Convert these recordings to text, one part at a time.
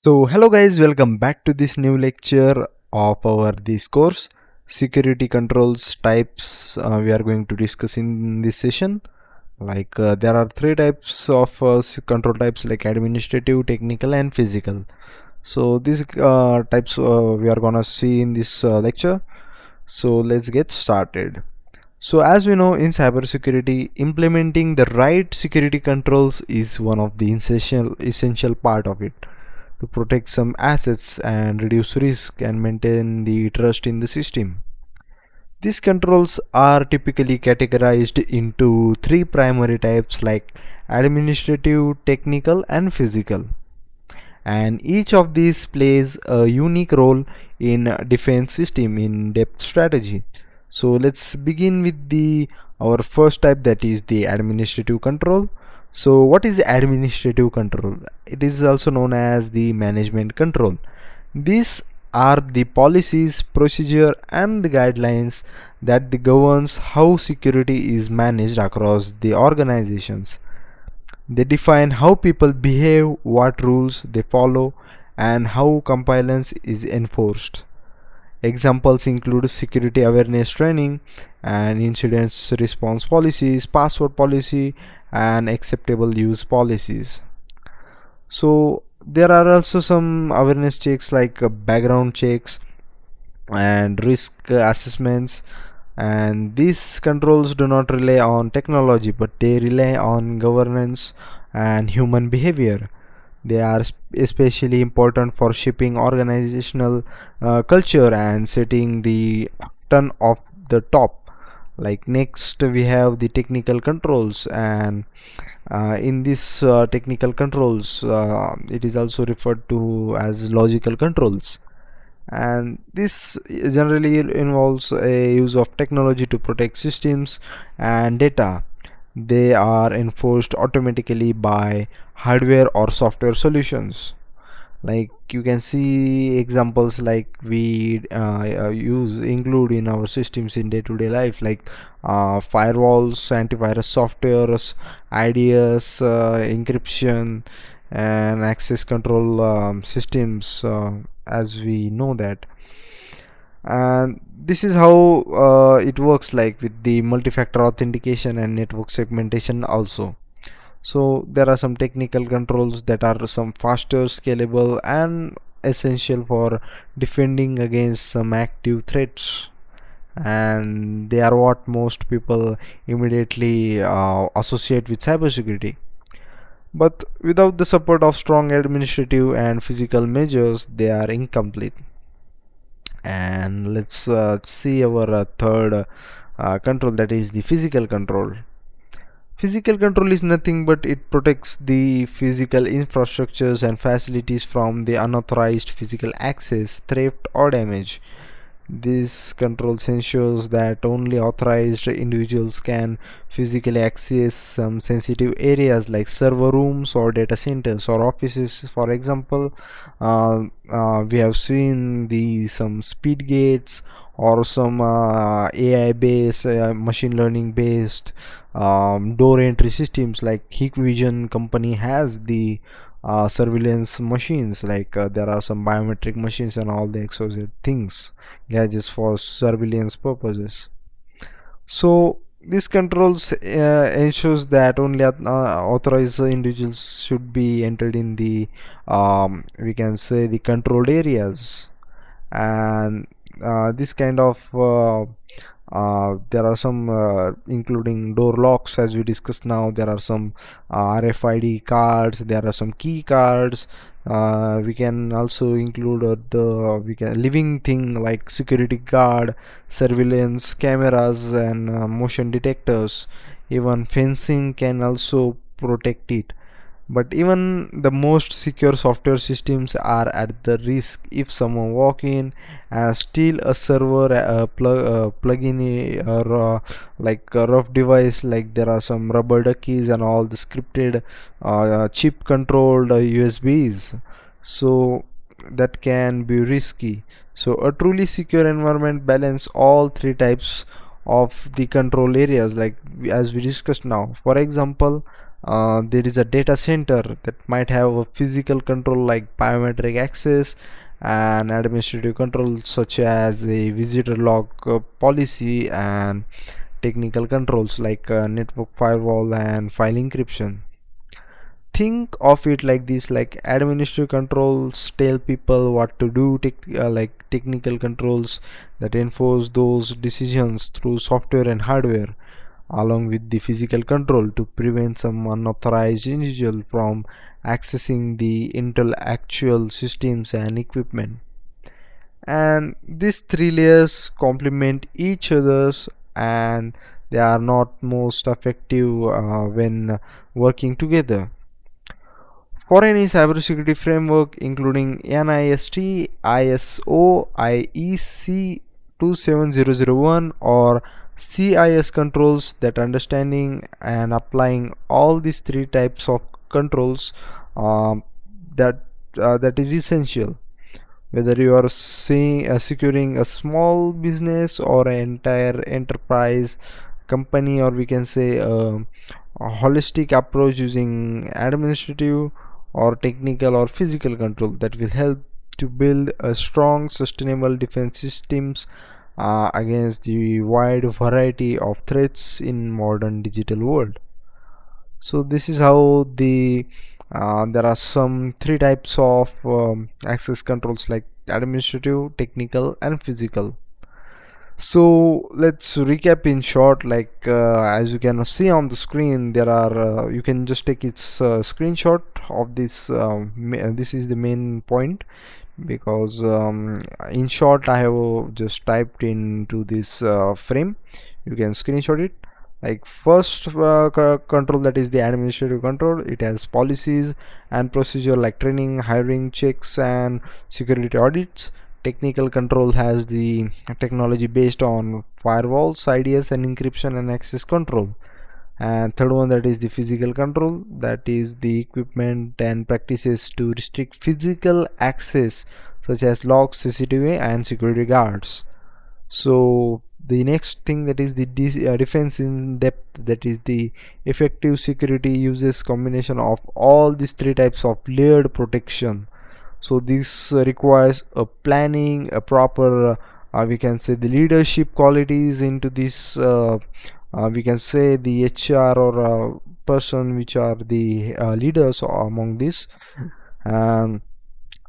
So hello guys, welcome back to this new lecture of our this course security controls types. We are going to discuss in this session. There are three types of control types, like administrative, technical and physical. So these types we are gonna see in this lecture. So let's get started. So as we know, in cybersecurity, implementing the right security controls is one of the essential part of it to protect some assets and reduce risk and maintain the trust in the system. These controls are typically categorized into three primary types, like administrative, technical and physical, and each of these plays a unique role in defense system in depth strategy. So let's begin with the our first type, that is the administrative control. So what is administrative control? It is also known as the management control. These are the policies, procedure and the guidelines that governs how security is managed across the organizations. They define how people behave, what rules they follow, and how compliance is enforced. Examples include security awareness training and incident response policies, password policy, and acceptable use policies. So there are also some awareness checks, like background checks and risk assessments, and these controls do not rely on technology but they rely on governance and human behavior. They are especially important for shaping organizational culture and setting the tone of the top. Like next we have the technical controls, and in this technical controls, it is also referred to as logical controls, and this generally involves a use of technology to protect systems and data. They are enforced automatically by hardware or software solutions. Like you can see examples like we use include in our systems in day-to-day life, like firewalls, antivirus softwares, IDS, encryption and access control systems, as we know that. And this is how it works, like with the multi-factor authentication and network segmentation also. So there are some technical controls that are some faster, scalable and essential for defending against some active threats, and they are what most people immediately associate with cybersecurity. But without the support of strong administrative and physical measures, they are incomplete. And let's see our third control, that is the physical control. Physical control is nothing but it protects the physical infrastructures and facilities from the unauthorized physical access, theft or damage. This controls ensures that only authorized individuals can physically access some sensitive areas like server rooms or data centers or offices. For example, we have seen the some speed gates or some AI based, machine learning based door entry systems. Like Hikvision company has the surveillance machines, like there are some biometric machines and all the exquisite things, gadgets for surveillance purposes. So this controls ensures that only authorized individuals should be entered in the we can say the controlled areas. And this kind of there are some including door locks, as we discussed. Now there are some RFID cards, there are some key cards. We can also include the we can living thing like security guard, surveillance cameras and motion detectors. Even fencing can also protect it. But even the most secure software systems are at the risk if someone walk in and steal a server, plug in or like a rough device. Like there are some rubber duckies and all the scripted chip controlled USBs, so that can be risky. So a truly secure environment balance all three types of the control areas, like as we discussed now. For example, There is a data center that might have a physical control like biometric access and administrative control such as a visitor log policy, and technical controls like network firewall and file encryption. Think of it like this, like administrative controls tell people what to do, like technical controls that enforce those decisions through software and hardware, along with the physical control to prevent some unauthorized individual from accessing the intellectual systems and equipment. And these three layers complement each other's, and they are not most effective when working together. For any cybersecurity framework, including NIST, ISO, IEC 27001, or CIS controls, that understanding and applying all these three types of controls, um, that that is essential. Whether you are securing a small business or an entire enterprise company, or we can say a holistic approach using administrative or technical or physical control that will help to build a strong sustainable defense systems against the wide variety of threats in modern digital world. So this is how there are some three types of access controls like administrative, technical, and physical. So let's recap in short. Like as you can see on the screen, there are you can just take its screenshot of this. This is the main point, because in short I have just typed into this frame. You can screenshot it. Like first control, that is the administrative control. It has policies and procedure like training, hiring, checks, and security audits. Technical control has the technology based on firewalls, IDS, and encryption and access control. And third one, that is the physical control, that is the equipment and practices to restrict physical access such as locks, CCTV, and security guards. So the next thing, that is the defense in depth, that is the effective security uses combination of all these three types of layered protection. So this requires a planning, a proper we can say the leadership qualities into this, we can say the HR or person which are the leaders among this. And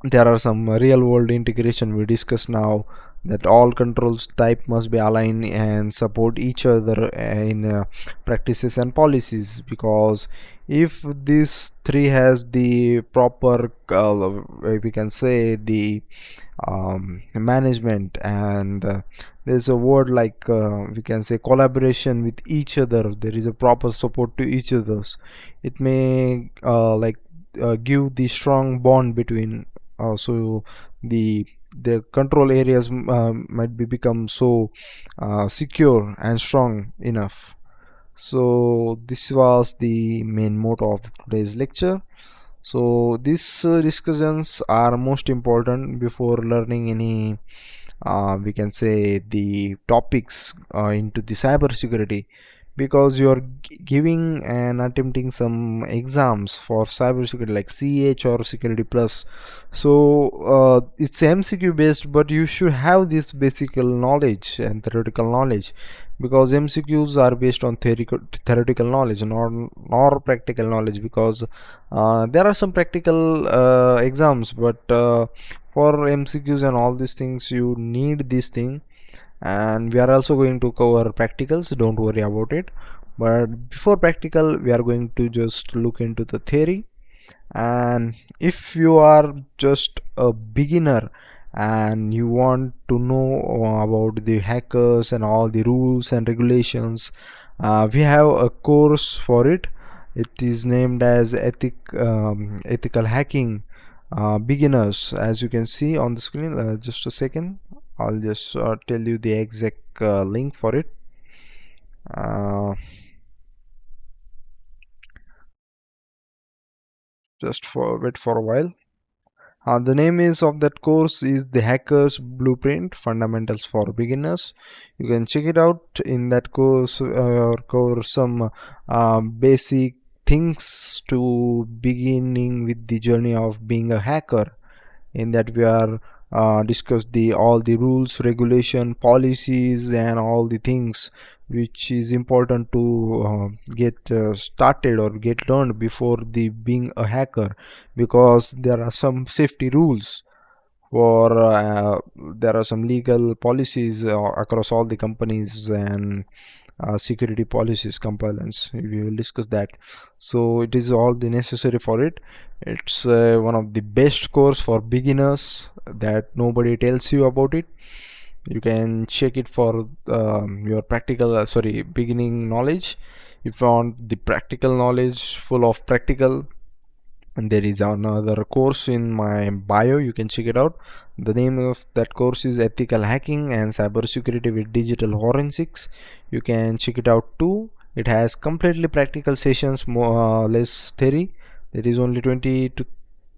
there are some real world integration we discuss now, that all controls type must be aligned and support each other in practices and policies, because if this three has the proper we can say the management, and there's a word like we can say collaboration with each other, there is a proper support to each others, it may give the strong bond between, so the control areas might be become so secure and strong enough. So this was the main motto of today's lecture. So these discussions are most important before learning any we can say the topics into the cyber security, because you are giving and attempting some exams for cybersecurity like CH or Security Plus. So it's MCQ based, but you should have this basic knowledge and theoretical knowledge, because MCQs are based on theoretical knowledge, nor practical knowledge, because there are some practical exams, but for MCQs and all these things you need this thing. And we are also going to cover practicals, don't worry about it. But before practical, we are going to just look into the theory. And if you are just a beginner and you want to know about the hackers and all the rules and regulations, we have a course for it. It is named as ethical hacking beginners, as you can see on the screen. Just a second, I'll just tell you the exact link for it. uh, just for wait for a while. The name is of that course is the Hackers Blueprint Fundamentals for Beginners. You can check it out. In that course, cover some basic things to beginning with the journey of being a hacker. In that we are discuss the all the rules, regulation, policies, and all the things which is important to get started or get learned before the being a hacker, because there are some safety rules for there are some legal policies across all the companies, and security policies compliance, we will discuss that. So it is all the necessary for it. It's one of the best course for beginners that nobody tells you about it. You can check it for your practical sorry beginning knowledge. If you want the practical knowledge full of practical, and there is another course in my bio, you can check it out. The name of that course is Ethical Hacking and Cybersecurity with Digital Forensics. You can check it out too. It has completely practical sessions, more less theory. There is only 20 to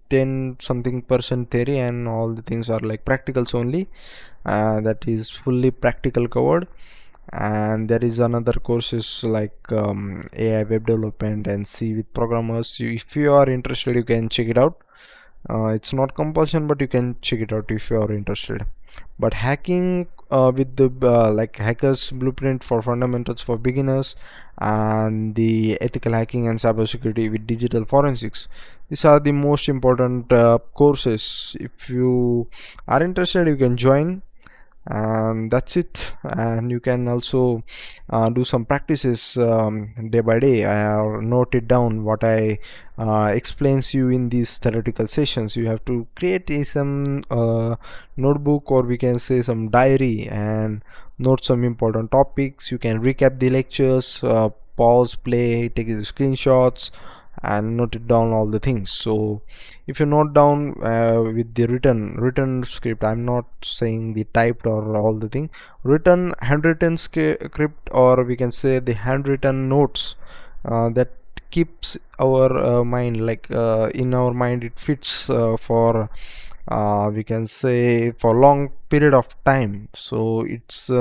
10 something percent theory, and all the things are like practicals only. That is fully practical covered. And there is another courses like AI web development and C with programmers. If you are interested, you can check it out. It's not compulsion, but you can check it out if you are interested. But hacking with the like hackers blueprint for fundamentals for beginners, and the ethical hacking and cybersecurity with digital forensics, these are the most important courses. If you are interested, you can join, and that's it. And you can also do some practices day by day. I note it down what I explains you in these theoretical sessions. You have to create some notebook, or we can say some diary, and note some important topics. You can recap the lectures, pause, play, take the screenshots, and note it down all the things. So if you note down with the written script, I'm not saying the typed or all the thing, written handwritten script, or we can say the handwritten notes, that keeps our mind, like in our mind it fits for we can say for long period of time. So it's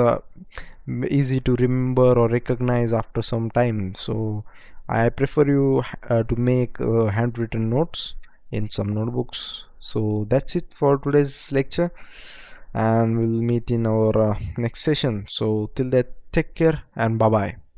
easy to remember or recognize after some time. So I prefer you to make handwritten notes in some notebooks. So that's it for today's lecture, and we'll meet in our next session. So till that, take care and bye bye.